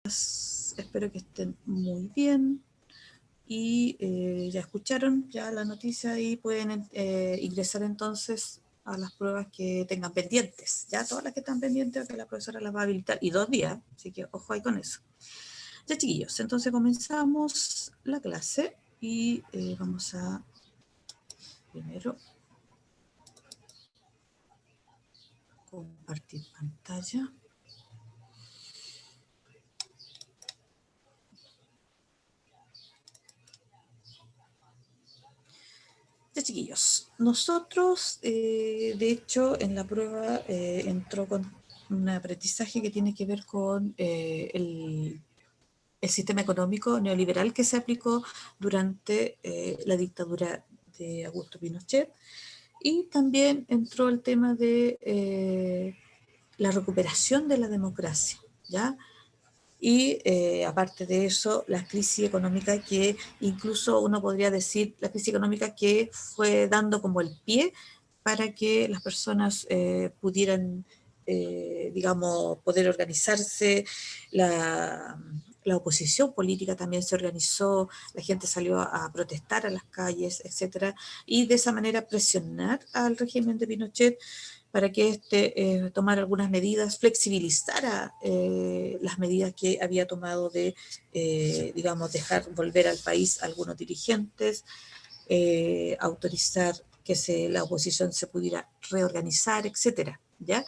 Espero que estén muy bien y ya escucharon ya la noticia y pueden ingresar entonces a las pruebas que tengan pendientes, ya todas las que están pendientes que la profesora las va a habilitar, y 2 días, así que ojo ahí con eso. Ya, chiquillos, entonces comenzamos la clase y vamos a primero compartir pantalla. Ya, chiquillos, nosotros, de hecho, en la prueba entró con un aprendizaje que tiene que ver con el sistema económico neoliberal que se aplicó durante la dictadura de Augusto Pinochet, y también entró el tema de la recuperación de la democracia, ¿ya? Y aparte de eso, la crisis económica que incluso uno podría decir, la crisis económica que fue dando como el pie para que las personas pudieran, digamos, poder organizarse, la oposición política también se organizó, la gente salió a protestar a las calles, etcétera, y de esa manera presionar al régimen de Pinochet para que tomara algunas medidas, flexibilizara las medidas que había tomado de, digamos, dejar volver al país a algunos dirigentes, autorizar que la oposición se pudiera reorganizar, etcétera, ¿ya?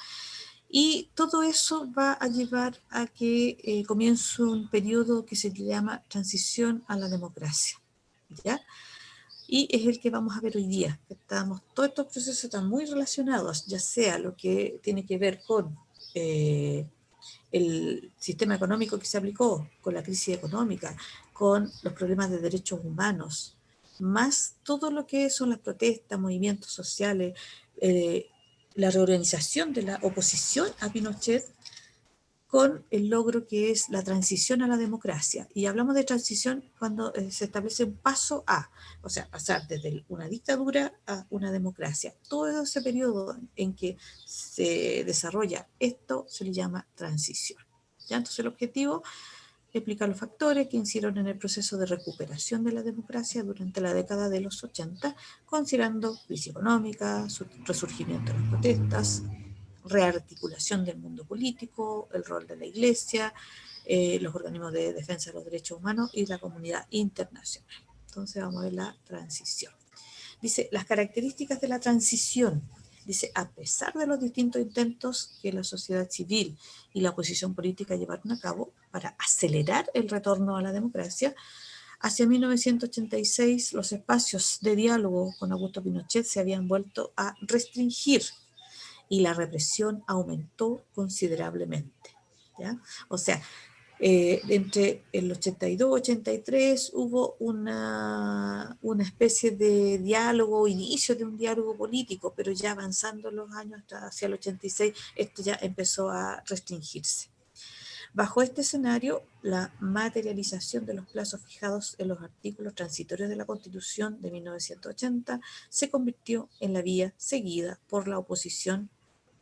Y todo eso va a llevar a que comience un periodo que se llama transición a la democracia, ¿ya? Y es el que vamos a ver hoy día. Todos estos procesos están muy relacionados, ya sea lo que tiene que ver con el sistema económico que se aplicó, con la crisis económica, con los problemas de derechos humanos, más todo lo que son las protestas, movimientos sociales, la reorganización de la oposición a Pinochet, con el logro que es la transición a la democracia. Y hablamos de transición cuando se establece un paso a, o sea, pasar desde una dictadura a una democracia. Todo ese periodo en que se desarrolla esto se le llama transición. ¿Ya? Entonces el objetivo es explicar los factores que incidieron en el proceso de recuperación de la democracia durante la década de los 80, considerando crisis económica, su resurgimiento de las protestas, rearticulación del mundo político, el rol de la Iglesia, los organismos de defensa de los derechos humanos y la comunidad internacional. Entonces vamos a ver la transición. Dice, las características de la transición. Dice, a pesar de los distintos intentos que la sociedad civil y la oposición política llevaron a cabo para acelerar el retorno a la democracia, hacia 1986 los espacios de diálogo con Augusto Pinochet se habían vuelto a restringir y la represión aumentó considerablemente, ¿ya? O sea, entre el 82 y 83 hubo una especie de diálogo, inicio de un diálogo político, pero ya avanzando los años hasta hacia el 86, esto ya empezó a restringirse. Bajo este escenario, la materialización de los plazos fijados en los artículos transitorios de la Constitución de 1980 se convirtió en la vía seguida por la oposición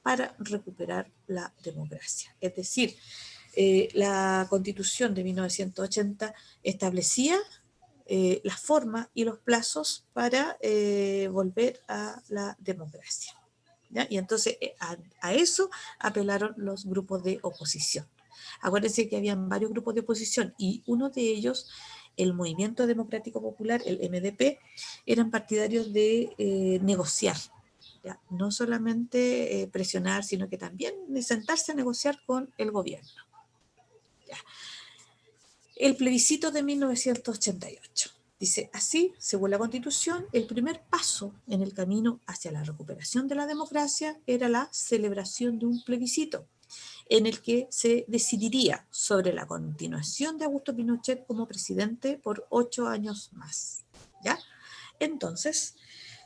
para recuperar la democracia. Es decir, la Constitución de 1980 establecía la forma y los plazos para volver a la democracia, ¿ya? Y entonces a eso apelaron los grupos de oposición. Acuérdense que habían varios grupos de oposición y uno de ellos, el Movimiento Democrático Popular, el MDP, eran partidarios de negociar, ¿ya? No solamente presionar, sino que también sentarse a negociar con el gobierno. ¿Ya? El plebiscito de 1988. Dice, así, según la Constitución, el primer paso en el camino hacia la recuperación de la democracia era la celebración de un plebiscito en el que se decidiría sobre la continuación de Augusto Pinochet como presidente por 8 años más, ¿ya? Entonces,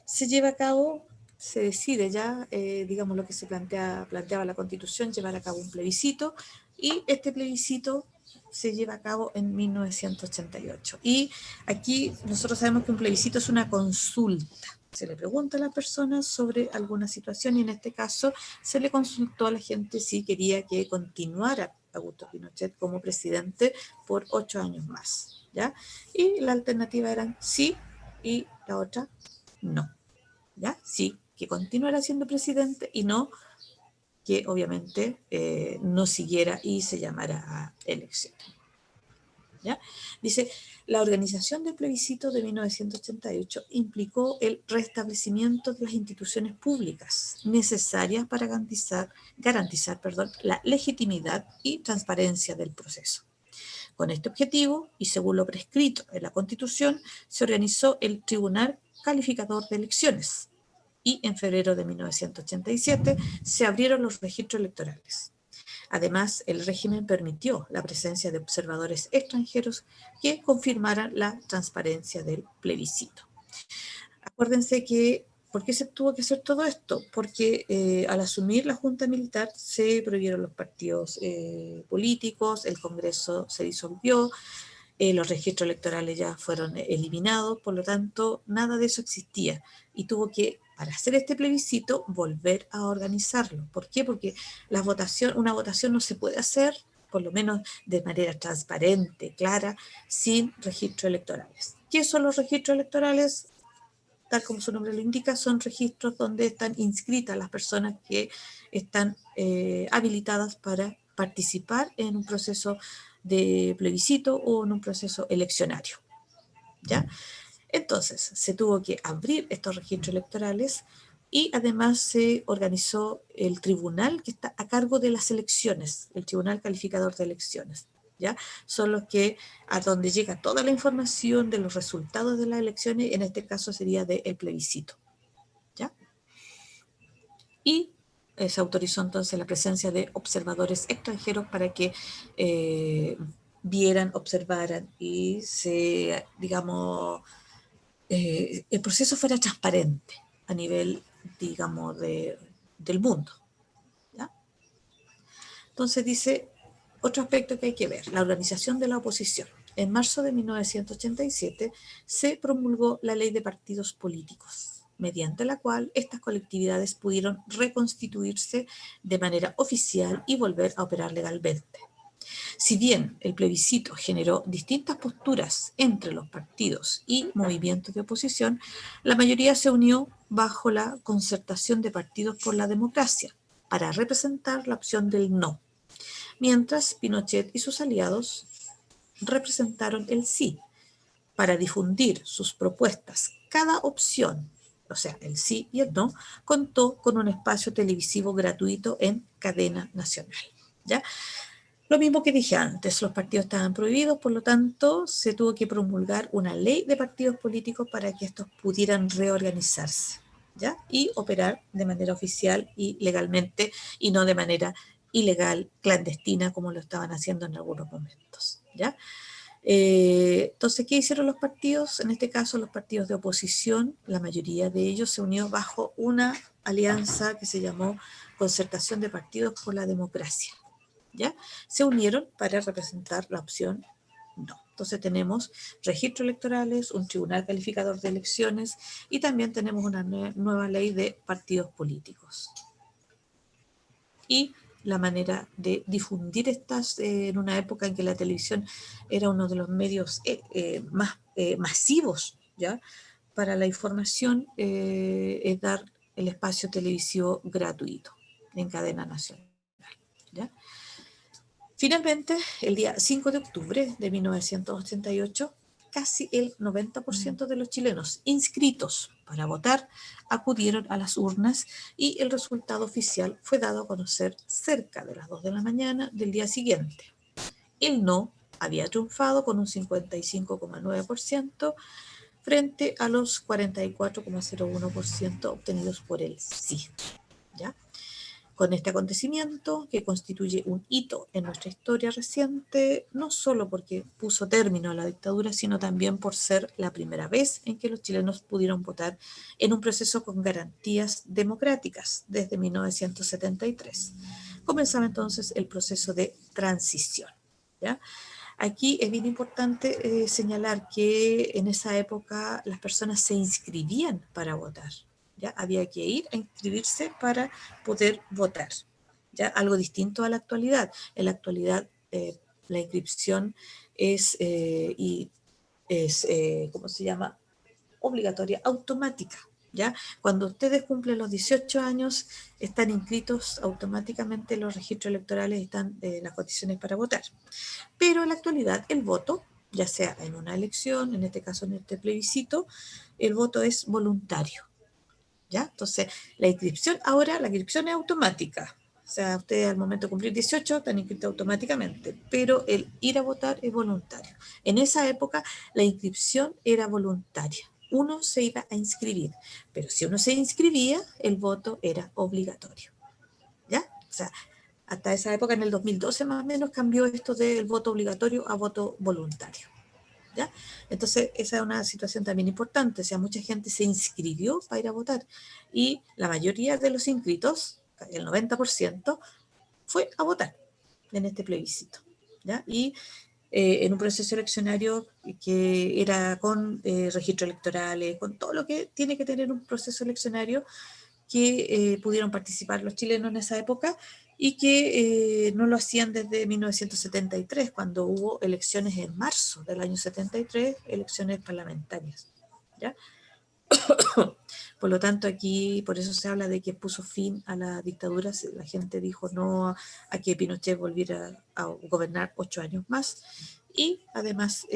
se lleva a cabo, se decide ya, digamos lo que se planteaba la Constitución, llevar a cabo un plebiscito, y este plebiscito se lleva a cabo en 1988. Y aquí nosotros sabemos que un plebiscito es una consulta, Se le pregunta a las personas sobre alguna situación y en este caso se le consultó a la gente si quería que continuara Augusto Pinochet como presidente por 8 años más, ¿ya? Y la alternativa eran sí y la otra no, ¿ya? Sí, que continuara siendo presidente y no que obviamente no siguiera y se llamara a elecciones. ¿Ya? Dice, la organización del plebiscito de 1988 implicó el restablecimiento de las instituciones públicas necesarias para garantizar la legitimidad y transparencia del proceso. Con este objetivo, y según lo prescrito en la Constitución, se organizó el Tribunal Calificador de Elecciones y en febrero de 1987 se abrieron los registros electorales. Además, el régimen permitió la presencia de observadores extranjeros que confirmaran la transparencia del plebiscito. Acuérdense que, ¿por qué se tuvo que hacer todo esto? Porque al asumir la Junta Militar se prohibieron los partidos políticos, el Congreso se disolvió, los registros electorales ya fueron eliminados, por lo tanto, nada de eso existía. Y tuvo que, para hacer este plebiscito, volver a organizarlo. ¿Por qué? Porque una votación no se puede hacer, por lo menos de manera transparente, clara, sin registros electorales. ¿Qué son los registros electorales? Tal como su nombre lo indica, son registros donde están inscritas las personas que están habilitadas para participar en un proceso de plebiscito o en un proceso eleccionario, ¿ya? Entonces, se tuvo que abrir estos registros electorales y además se organizó el tribunal que está a cargo de las elecciones, el Tribunal Calificador de Elecciones, ¿ya? Son los que, a donde llega toda la información de los resultados de las elecciones, en este caso sería del plebiscito, ¿ya? Y se autorizó entonces la presencia de observadores extranjeros para que vieran, observaran y se, digamos, el proceso fuera transparente a nivel, digamos, del mundo, ¿ya? Entonces dice, otro aspecto que hay que ver, la organización de la oposición. En marzo de 1987 se promulgó la Ley de Partidos Políticos, mediante la cual estas colectividades pudieron reconstituirse de manera oficial y volver a operar legalmente. Si bien el plebiscito generó distintas posturas entre los partidos y movimientos de oposición, la mayoría se unió bajo la concertación de partidos por la democracia para representar la opción del no, mientras Pinochet y sus aliados representaron el sí para difundir sus propuestas. Cada opción, o sea, el sí y el no, contó con un espacio televisivo gratuito en cadena nacional, ¿ya? Lo mismo que dije antes, los partidos estaban prohibidos, por lo tanto, se tuvo que promulgar una ley de partidos políticos para que estos pudieran reorganizarse, ¿ya? Y operar de manera oficial y legalmente, y no de manera ilegal, clandestina, como lo estaban haciendo en algunos momentos, ¿ya? Entonces, ¿qué hicieron los partidos? En este caso, los partidos de oposición, la mayoría de ellos se unió bajo una alianza que se llamó Concertación de Partidos por la Democracia, ¿ya? Se unieron para representar la opción no. Entonces tenemos registros electorales, un tribunal calificador de elecciones y también tenemos una nueva ley de partidos políticos. Y la manera de difundir estas en una época en que la televisión era uno de los medios más masivos, ¿ya? Para la información es dar el espacio televisivo gratuito en cadena nacional, ¿ya? Finalmente, el día 5 de octubre de 1988, casi el 90% de los chilenos inscritos para votar acudieron a las urnas y el resultado oficial fue dado a conocer cerca de las 2 de la mañana del día siguiente. El no había triunfado con un 55,9% frente a los 44,01% obtenidos por el sí, ¿ya? Con este acontecimiento, que constituye un hito en nuestra historia reciente, no solo porque puso término a la dictadura, sino también por ser la primera vez en que los chilenos pudieron votar en un proceso con garantías democráticas desde 1973. Comenzaba entonces el proceso de transición, ¿ya? Aquí es bien importante señalar que en esa época las personas se inscribían para votar. ¿Ya? Había que ir a inscribirse para poder votar. ¿Ya? Algo distinto a la actualidad. En la actualidad la inscripción es, ¿cómo se llama? Obligatoria, automática. ¿Ya? Cuando ustedes cumplen los 18 años, están inscritos automáticamente en los registros electorales, están las condiciones para votar. Pero en la actualidad el voto, ya sea en una elección, en este caso en este plebiscito, el voto es voluntario. ¿Ya? Entonces, la inscripción es automática. O sea, ustedes al momento de cumplir 18 están inscritos automáticamente, pero el ir a votar es voluntario. En esa época la inscripción era voluntaria. Uno se iba a inscribir, pero si uno se inscribía, el voto era obligatorio. ¿Ya? O sea, hasta esa época, en el 2012 más o menos, cambió esto del voto obligatorio a voto voluntario. ¿Ya? Entonces, esa es una situación también importante. O sea, mucha gente se inscribió para ir a votar y la mayoría de los inscritos, el 90%, fue a votar en este plebiscito. ¿Ya? Y en un proceso eleccionario que era con registros electorales, con todo lo que tiene que tener un proceso eleccionario, que pudieron participar los chilenos en esa época y que no lo hacían desde 1973, cuando hubo elecciones en marzo del año 73, elecciones parlamentarias. ¿Ya? Por lo tanto, aquí, por eso se habla de que puso fin a la dictadura. La gente dijo no a que Pinochet volviera a gobernar 8 años más y además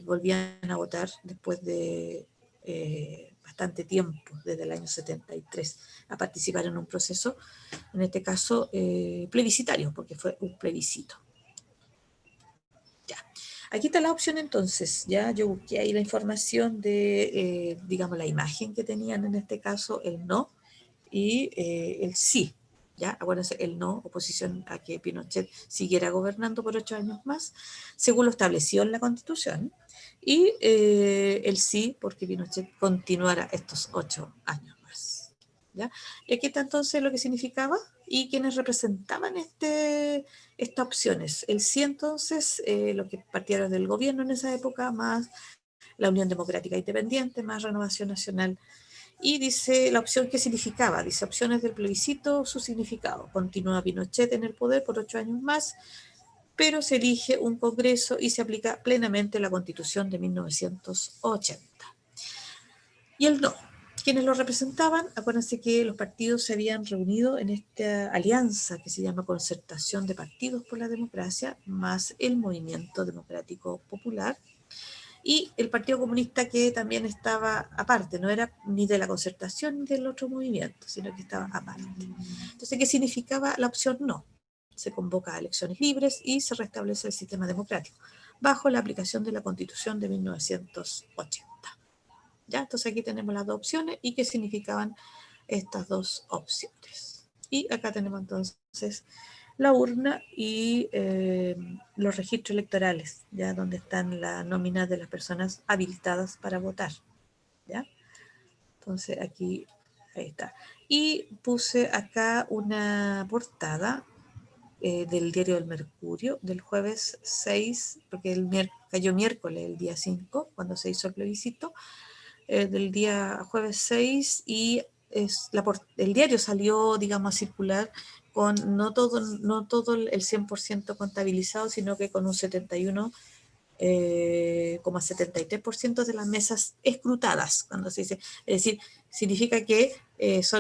volvían a votar después de bastante tiempo, desde el año 73, a participar en un proceso, en este caso plebiscitario, porque fue un plebiscito. Ya. Aquí está la opción entonces, ya yo busqué ahí la información de, digamos, la imagen que tenían en este caso, el no y el sí. ¿Ya? Acuérdense, el no, oposición a que Pinochet siguiera gobernando por 8 años más, según lo establecido en la Constitución, y el sí, porque Pinochet continuara estos 8 años más. ¿Ya? Y aquí está entonces lo que significaba y quienes representaban estas opciones. El sí entonces, lo que partieron del gobierno en esa época, más la Unión Democrática Independiente, más Renovación Nacional. Y dice la opción que significaba, dice opciones del plebiscito, su significado. Continúa Pinochet en el poder por 8 años más, pero se elige un Congreso y se aplica plenamente la Constitución de 1980. Y el no. Quienes lo representaban, acuérdense que los partidos se habían reunido en esta alianza que se llama Concertación de Partidos por la Democracia, más el Movimiento Democrático Popular, y el Partido Comunista, que también estaba aparte, no era ni de la concertación ni del otro movimiento, sino que estaba aparte. Entonces, ¿qué significaba la opción no? Se convoca a elecciones libres y se restablece el sistema democrático, bajo la aplicación de la Constitución de 1980. ¿Ya? Entonces aquí tenemos las dos opciones y qué significaban estas dos opciones. Y acá tenemos entonces la urna y los registros electorales, ya donde están las nóminas de las personas habilitadas para votar. ¿Ya? Entonces aquí, ahí está. Y puse acá una portada del diario del Mercurio del jueves 6, porque cayó miércoles el día 5, cuando se hizo el plebiscito, del día jueves 6 y el diario salió, digamos, a circular con no todo el 100% contabilizado, sino que con un 71,73% de las mesas escrutadas, cuando se dice, es decir, significa que ellos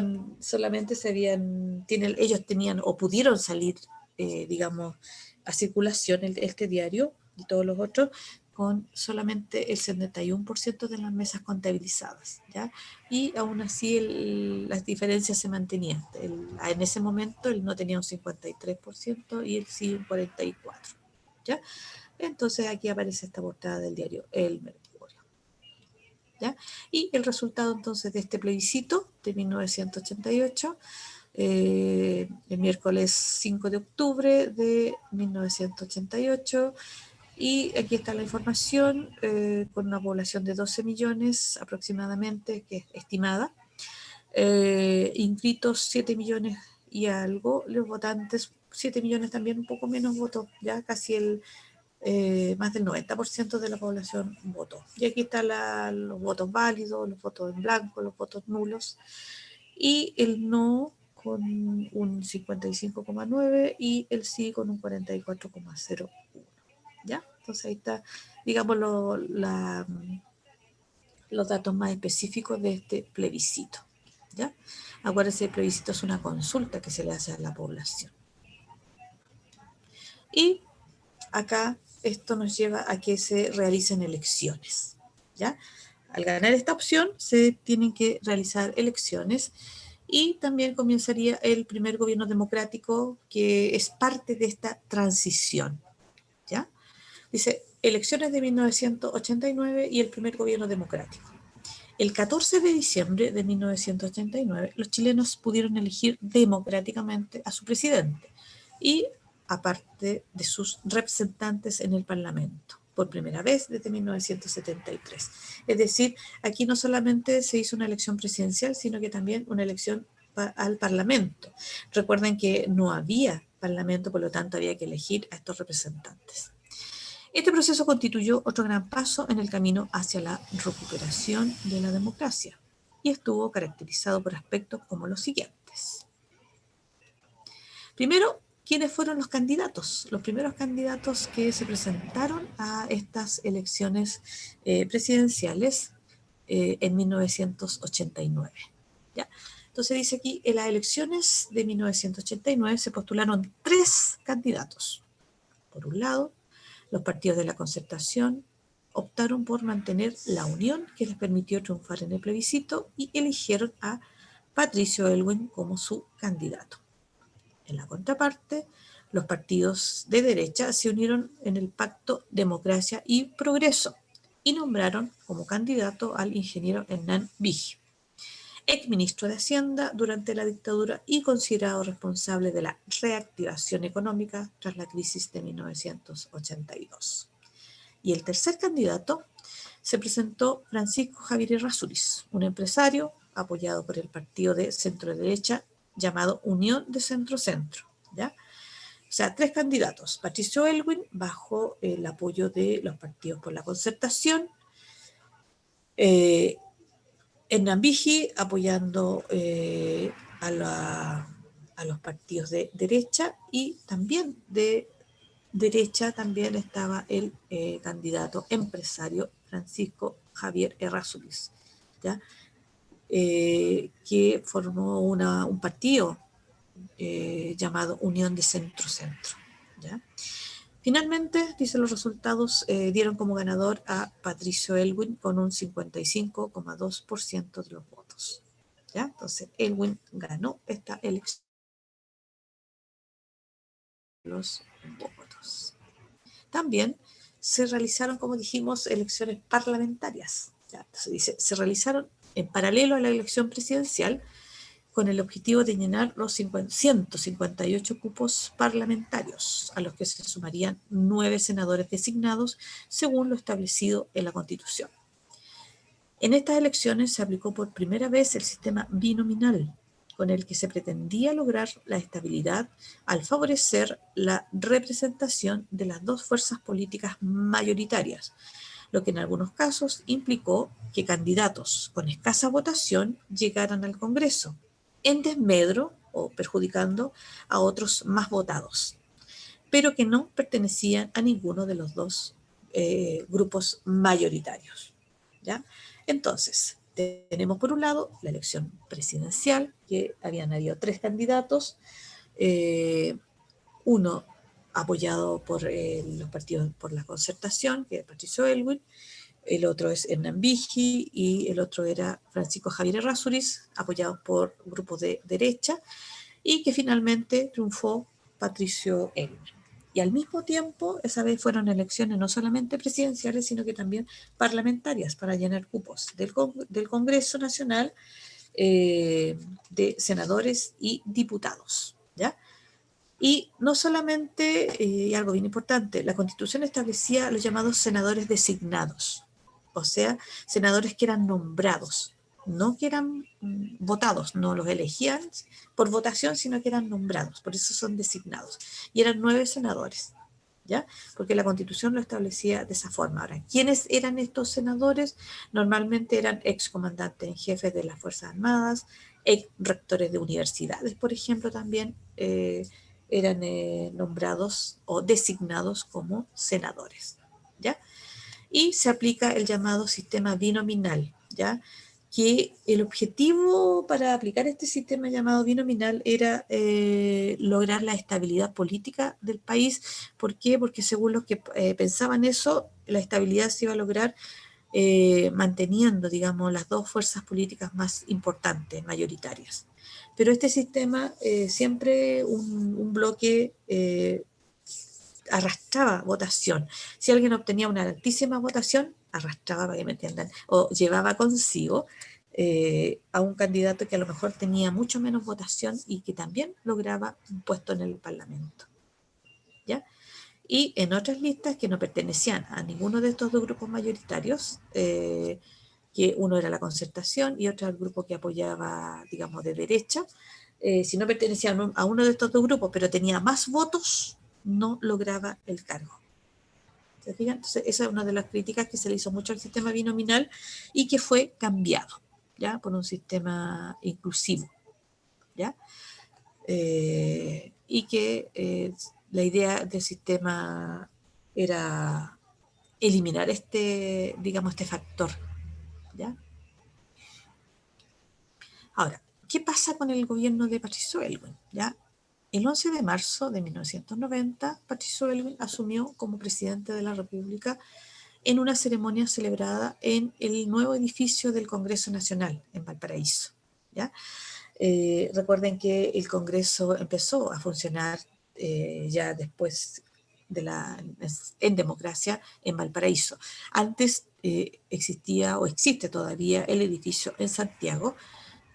tenían o pudieron salir, digamos, a circulación este diario y todos los otros con solamente el 71% de las mesas contabilizadas, ¿ya? Y aún así las diferencias se mantenían. En ese momento el no tenía un 53% y el sí un 44%, ¿ya? Entonces aquí aparece esta portada del diario El Mercurio, ¿ya? Y el resultado entonces de este plebiscito de 1988, el miércoles 5 de octubre de 1988, y aquí está la información, con una población de 12 millones aproximadamente, que es estimada, inscritos 7 millones y algo, los votantes 7 millones también, un poco menos votos, ya casi más del 90% de la población votó. Y aquí están los votos válidos, los votos en blanco, los votos nulos, y el no con un 55,9 y el sí con un 44,01. ¿Ya? Entonces ahí está, digamos, los datos más específicos de este plebiscito. ¿Ya? Acuérdense, el plebiscito es una consulta que se le hace a la población. Y acá esto nos lleva a que se realicen elecciones. ¿Ya? Al ganar esta opción se tienen que realizar elecciones y también comenzaría el primer gobierno democrático que es parte de esta transición. ¿Ya? Dice, elecciones de 1989 y el primer gobierno democrático. El 14 de diciembre de 1989, los chilenos pudieron elegir democráticamente a su presidente y aparte de sus representantes en el Parlamento, por primera vez desde 1973. Es decir, aquí no solamente se hizo una elección presidencial, sino que también una elección al Parlamento. Recuerden que no había Parlamento, por lo tanto había que elegir a estos representantes. Este proceso constituyó otro gran paso en el camino hacia la recuperación de la democracia y estuvo caracterizado por aspectos como los siguientes. Primero, ¿quiénes fueron los candidatos? Los primeros candidatos que se presentaron a estas elecciones presidenciales en 1989. ¿Ya? Entonces dice aquí, en las elecciones de 1989 se postularon 3 candidatos. Por un lado, los partidos de la Concertación optaron por mantener la unión que les permitió triunfar en el plebiscito y eligieron a Patricio Aylwin como su candidato. En la contraparte, los partidos de derecha se unieron en el pacto Democracia y Progreso y nombraron como candidato al ingeniero Hernán Vigi, exministro de Hacienda durante la dictadura y considerado responsable de la reactivación económica tras la crisis de 1982. Y el tercer candidato se presentó Francisco Javier Errázuriz, un empresario apoyado por el partido de centro-derecha llamado Unión de Centro-Centro. ¿Ya? O sea, 3 candidatos. Patricio Aylwin, bajo el apoyo de los partidos por la Concertación, Hernán Vigi apoyando a los partidos de derecha, y también de derecha también estaba el candidato empresario Francisco Javier Errázuriz, ¿ya? Que formó un partido llamado Unión de Centro-Centro. ¿Ya? Finalmente, dice, los resultados dieron como ganador a Patricio Aylwin con un 55,2% de los votos. ¿Ya? Entonces, Aylwin ganó esta elección. Los votos. También se realizaron, como dijimos, elecciones parlamentarias. ¿Ya? Entonces dice, se realizaron en paralelo a la elección presidencial con el objetivo de llenar los 158 cupos parlamentarios, a los que se sumarían 9 senadores designados según lo establecido en la Constitución. En estas elecciones se aplicó por primera vez el sistema binominal, con el que se pretendía lograr la estabilidad al favorecer la representación de las 2 fuerzas políticas mayoritarias, lo que en algunos casos implicó que candidatos con escasa votación llegaran al Congreso, en desmedro o perjudicando a otros más votados, pero que no pertenecían a ninguno de los 2 grupos mayoritarios. ¿Ya? Entonces, tenemos por un lado la elección presidencial, que habían habido 3 candidatos, uno apoyado por los partidos por la Concertación, que es Patricio Aylwin, el otro es Hernán Vigi y el otro era Francisco Javier Errázuriz, apoyados por grupos de derecha, y que finalmente triunfó Patricio Aylwin. Y al mismo tiempo, esa vez fueron elecciones no solamente presidenciales, sino que también parlamentarias para llenar cupos del Congreso Nacional, de senadores y diputados. ¿Ya? Y no solamente, y algo bien importante, la Constitución establecía los llamados senadores designados, o sea, senadores que eran nombrados, no que eran votados, no los elegían por votación, sino que eran nombrados, por eso son designados. Y eran 9 senadores. ¿ya? Porque la Constitución lo establecía de esa forma. Ahora, ¿quiénes eran estos senadores? Normalmente eran excomandantes en jefes de las Fuerzas Armadas, ex rectores de universidades, por ejemplo, también eran nombrados o designados como senadores, ¿ya? Y se aplica el llamado sistema binominal, ¿ya? Que el objetivo para aplicar este sistema llamado binominal era lograr la estabilidad política del país. ¿Por qué? Porque según los que pensaban eso, la estabilidad se iba a lograr manteniendo, digamos, las dos fuerzas políticas más importantes, mayoritarias. Pero este sistema, siempre un bloque arrastraba votación. Si alguien obtenía una altísima votación, arrastraba, para que me entiendan, o llevaba consigo a un candidato que a lo mejor tenía mucho menos votación y que también lograba un puesto en el Parlamento. ¿Ya? Y en otras listas que no pertenecían a ninguno de estos dos grupos mayoritarios, que uno era la Concertación y otro el grupo que apoyaba, digamos, de derecha, si no pertenecían a uno de estos dos grupos, pero tenía más votos, no lograba el cargo. ¿Se fijan? Entonces, esa es una de las críticas que se le hizo mucho al sistema binominal y que fue cambiado, ¿ya? Por un sistema inclusivo, ¿ya? Y que la idea del sistema era eliminar este, digamos, este factor, ¿ya? Ahora, ¿qué pasa con el gobierno de Patricio Aylwin? ¿Ya? El 11 de marzo de 1990, Patricio Aylwin asumió como presidente de la República en una ceremonia celebrada en el nuevo edificio del Congreso Nacional en Valparaíso, ¿ya? Recuerden que el Congreso empezó a funcionar ya después en democracia en Valparaíso. Antes existía o existe todavía el edificio en Santiago,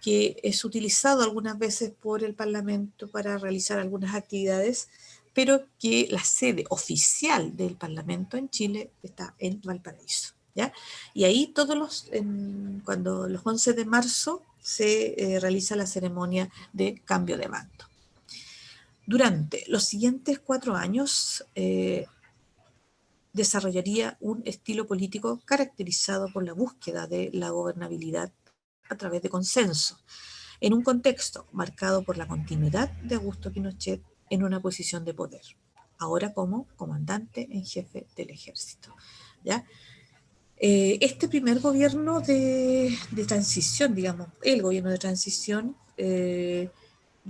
que es utilizado algunas veces por el Parlamento para realizar algunas actividades, pero que la sede oficial del Parlamento en Chile está en Valparaíso, ¿ya? Y ahí cuando los 11 de marzo se realiza la ceremonia de cambio de mando. Durante los siguientes 4 años desarrollaría un estilo político caracterizado por la búsqueda de la gobernabilidad a través de consenso, en un contexto marcado por la continuidad de Augusto Pinochet en una posición de poder, ahora como comandante en jefe del ejército, ¿ya? Este primer gobierno de transición, digamos, el gobierno de transición,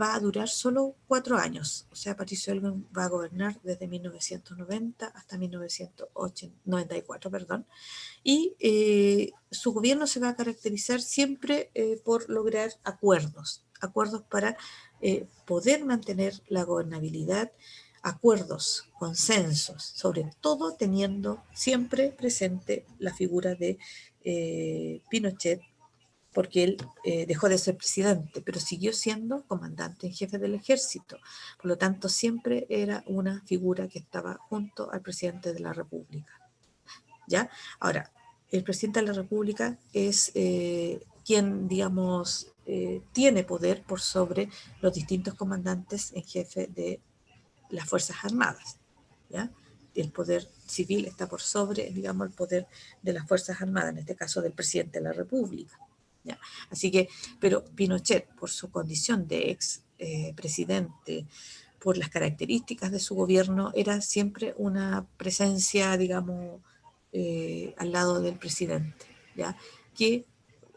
va a durar solo 4 años. O sea, Patricio Aylwin va a gobernar desde 1990 hasta 1994, perdón. Y su gobierno se va a caracterizar siempre por lograr acuerdos para poder mantener la gobernabilidad, acuerdos, consensos, sobre todo teniendo siempre presente la figura de Pinochet, porque él dejó de ser presidente, pero siguió siendo comandante en jefe del ejército. Por lo tanto, siempre era una figura que estaba junto al presidente de la República, ¿ya? Ahora, el presidente de la República es quien, digamos, tiene poder por sobre los distintos comandantes en jefe de las Fuerzas Armadas, ¿ya? El poder civil está por sobre, digamos, el poder de las Fuerzas Armadas, en este caso del presidente de la República, ¿ya? Así que, pero Pinochet, por su condición de ex presidente, por las características de su gobierno, era siempre una presencia, digamos, al lado del presidente, ¿ya? Que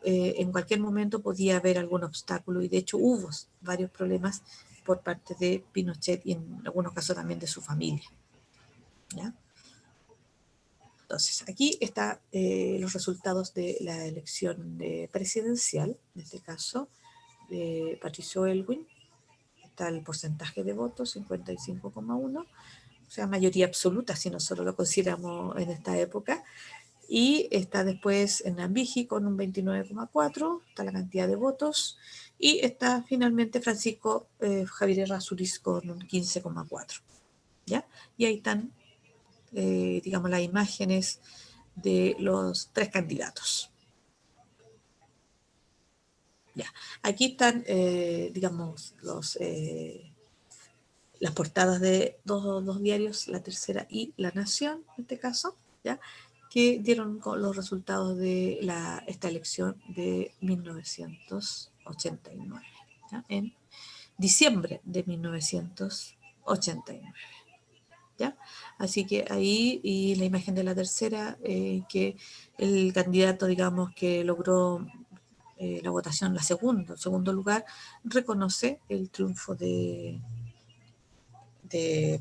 en cualquier momento podía haber algún obstáculo y de hecho hubo varios problemas por parte de Pinochet y en algunos casos también de su familia, ¿ya? Entonces, aquí están los resultados de la elección presidencial, en este caso, de Patricio Aylwin. Está el porcentaje de votos, 55,1, o sea, mayoría absoluta si nosotros lo consideramos en esta época. Y está después en Nambiji con un 29,4, está la cantidad de votos. Y está finalmente Francisco Javier Errázuriz con un 15,4. ¿Ya? Y ahí están, digamos, las imágenes de los 3 candidatos. Ya. Aquí están, digamos, las portadas de dos diarios, La Tercera y La Nación, en este caso, ¿ya? Que dieron los resultados de esta elección de 1989, ¿ya? En diciembre de 1989. ¿Ya? Así que ahí, y la imagen de La Tercera, que el candidato, digamos, que logró la votación, el segundo lugar, reconoce el triunfo de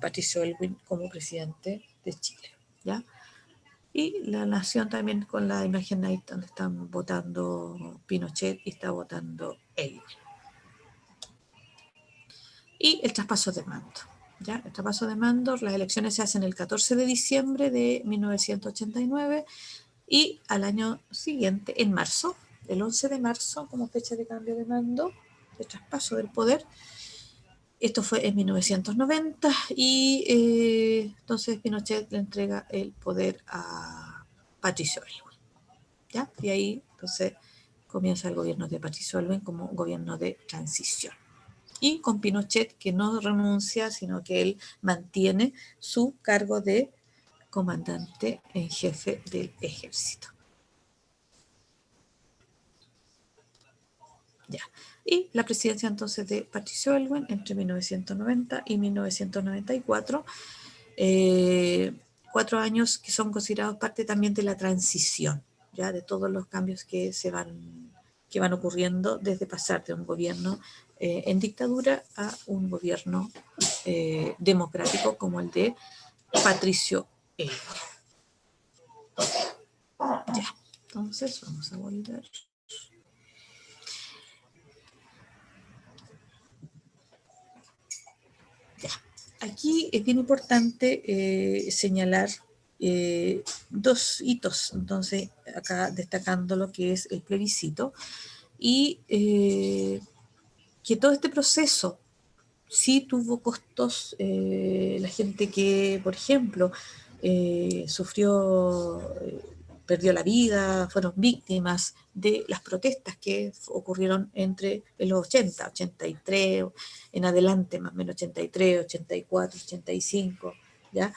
Patricio Aylwin como presidente de Chile, ¿ya? Y La Nación también con la imagen ahí donde están votando Pinochet y está votando Aylwin. Y el traspaso de mando. ¿Ya? El traspaso de mando, las elecciones se hacen el 14 de diciembre de 1989 y al año siguiente, en marzo, el 11 de marzo, como fecha de cambio de mando, de traspaso del poder. Esto fue en 1990 y entonces Pinochet le entrega el poder a Patricio Aylwin. ¿Ya? Y ahí entonces comienza el gobierno de Patricio Aylwin como gobierno de transición. Y con Pinochet, que no renuncia, sino que él mantiene su cargo de comandante en jefe del ejército. Ya. Y la presidencia entonces de Patricio Aylwin entre 1990 y 1994, 4 años que son considerados parte también de la transición, ya de todos los cambios que van ocurriendo desde pasar de un gobierno en dictadura a un gobierno democrático como el de Patricio Aylwin. Ya, entonces vamos a volver. Ya, aquí es bien importante señalar dos hitos, entonces acá destacando lo que es el plebiscito y que todo este proceso sí tuvo costos, la gente que, por ejemplo, sufrió, perdió la vida, fueron víctimas de las protestas que ocurrieron entre los 80, 83 en adelante, más o menos 83, 84, 85, ¿ya?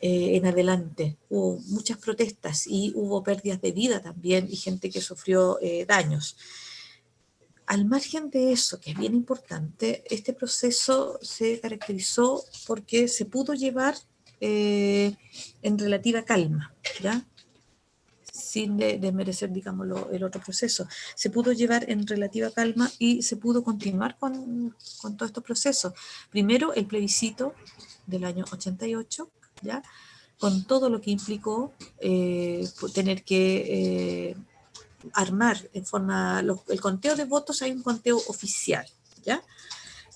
En adelante. Hubo muchas protestas y hubo pérdidas de vida también y gente que sufrió daños. Al margen de eso, que es bien importante, este proceso se caracterizó porque se pudo llevar en relativa calma, ¿ya? Sin desmerecer, digamos, el otro proceso. Se pudo llevar en relativa calma y se pudo continuar con todos estos procesos. Primero, el plebiscito del año 88, ¿ya? Con todo lo que implicó tener que armar en forma, el conteo de votos, hay un conteo oficial, ¿ya?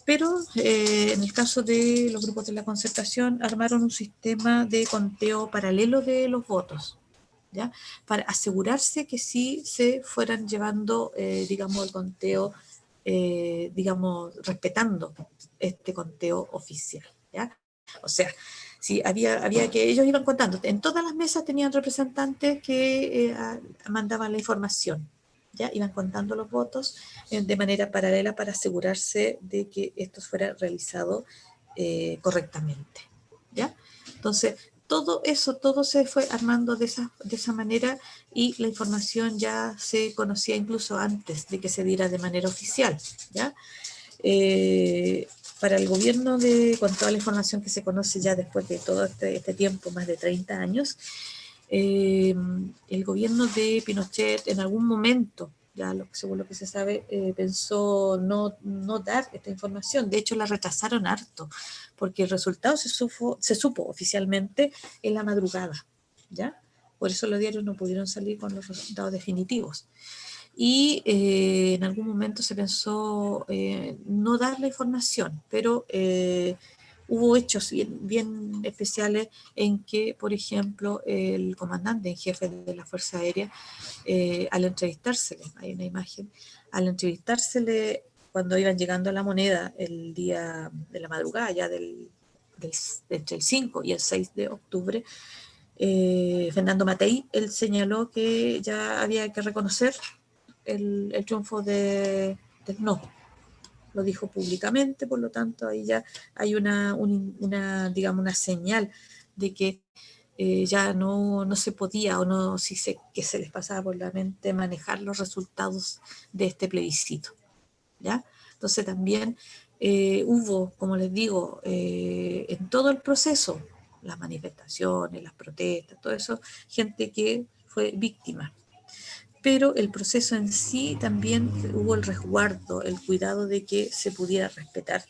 Pero en el caso de los grupos de la concertación armaron un sistema de conteo paralelo de los votos, ¿ya? Para asegurarse que sí se fueran llevando, digamos, el conteo, digamos, respetando este conteo oficial, ¿ya? O sea, sí, había que, ellos iban contando, en todas las mesas tenían representantes que mandaban la información, ¿ya? Iban contando los votos de manera paralela para asegurarse de que esto fuera realizado correctamente, ¿ya? Entonces, todo eso, todo se fue armando de esa manera y la información ya se conocía incluso antes de que se diera de manera oficial, ¿ya? Para el gobierno, con toda la información que se conoce ya después de todo este tiempo, más de 30 años, el gobierno de Pinochet en algún momento, ya según lo que se sabe, pensó no dar esta información. De hecho, la retrasaron harto, porque el resultado se supo oficialmente en la madrugada, ¿ya? Por eso los diarios no pudieron salir con los resultados definitivos. Y en algún momento se pensó no dar la información, pero hubo hechos bien especiales en que, por ejemplo, el comandante en jefe de la Fuerza Aérea, al entrevistársele, hay una imagen, al entrevistársele cuando iban llegando a La Moneda el día de la madrugada, ya entre el 5 y el 6 de octubre, Fernando Matei, él señaló que ya había que reconocer el triunfo del no, lo dijo públicamente, por lo tanto ahí ya hay digamos, una señal de que ya no se podía o no, que se les pasaba por la mente manejar los resultados de este plebiscito, ¿ya? Entonces también hubo, como les digo, en todo el proceso, las manifestaciones, las protestas, todo eso, gente que fue víctima. Pero el proceso en sí también hubo el resguardo, el cuidado de que se pudiera respetar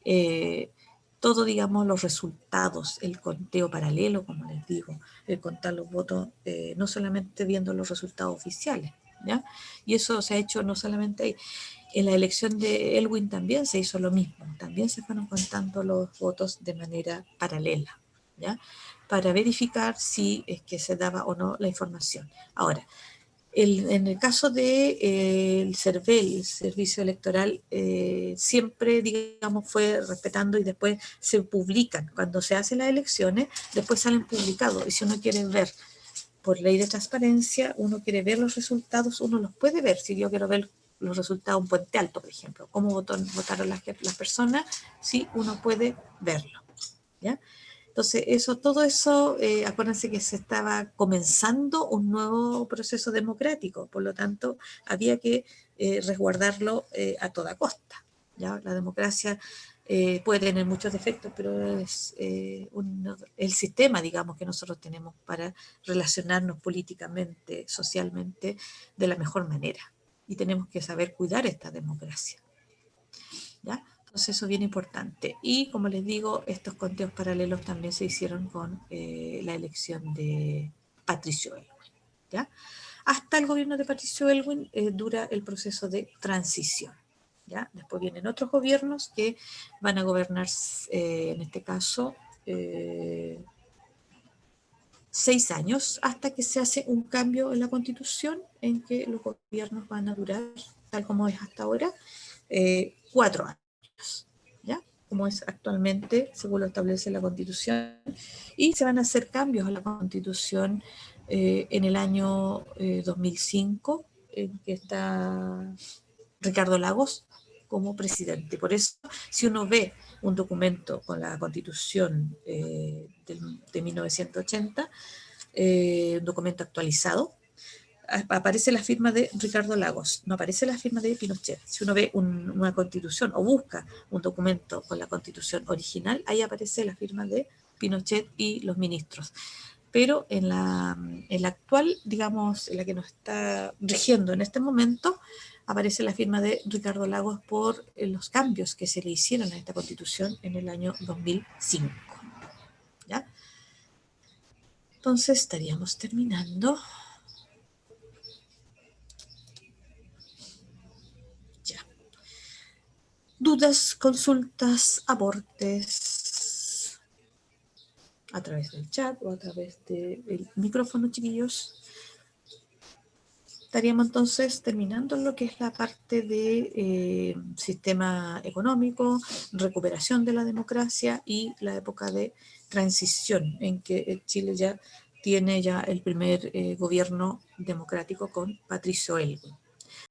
eh, todo, digamos, los resultados, el conteo paralelo, como les digo, el contar los votos, no solamente viendo los resultados oficiales, ¿ya? Y eso se ha hecho no solamente ahí. En la elección de Elwin también se hizo lo mismo, también se fueron contando los votos de manera paralela, ¿ya? Para verificar si es que se daba o no la información. Ahora, en el caso de el CERVEL, el Servicio Electoral, siempre, digamos, fue respetando y después se publican. Cuando se hacen las elecciones, después salen publicados. Y si uno quiere ver, por ley de transparencia, uno quiere ver los resultados, uno los puede ver. Si yo quiero ver los resultados de un Puente Alto, por ejemplo, cómo votaron las personas, sí, uno puede verlo, ¿ya? Entonces, todo eso, acuérdense que se estaba comenzando un nuevo proceso democrático, por lo tanto, había que resguardarlo a toda costa, ¿ya? La democracia puede tener muchos defectos, pero es el sistema, digamos, que nosotros tenemos para relacionarnos políticamente, socialmente, de la mejor manera. Y tenemos que saber cuidar esta democracia, ¿ya? Entonces eso es bien importante. Y como les digo, estos conteos paralelos también se hicieron con la elección de Patricio Elwin, ¿ya? Hasta el gobierno de Patricio Elwin dura el proceso de transición, ¿ya? Después vienen otros gobiernos que van a gobernar, en este caso, 6 años, hasta que se hace un cambio en la Constitución en que los gobiernos van a durar, tal como es hasta ahora, 4 años, ¿ya? Como es actualmente, según lo establece la Constitución, y se van a hacer cambios a la Constitución en el año 2005, en que está Ricardo Lagos como presidente. Por eso, si uno ve un documento con la Constitución de 1980, un documento actualizado, aparece la firma de Ricardo Lagos, no aparece la firma de Pinochet. Si uno ve una constitución o busca un documento con la constitución original, ahí aparece la firma de Pinochet y los ministros. Pero en la actual, digamos, en la que nos está rigiendo en este momento, aparece la firma de Ricardo Lagos por los cambios que se le hicieron a esta constitución en el año 2005. ¿Ya? Entonces estaríamos terminando. Ya. Dudas, consultas, aportes a través del chat o a través del micrófono, chiquillos. Estaríamos entonces terminando lo que es la parte de sistema económico, recuperación de la democracia y la época de transición en que Chile ya tiene ya el primer gobierno democrático con Patricio Elwin.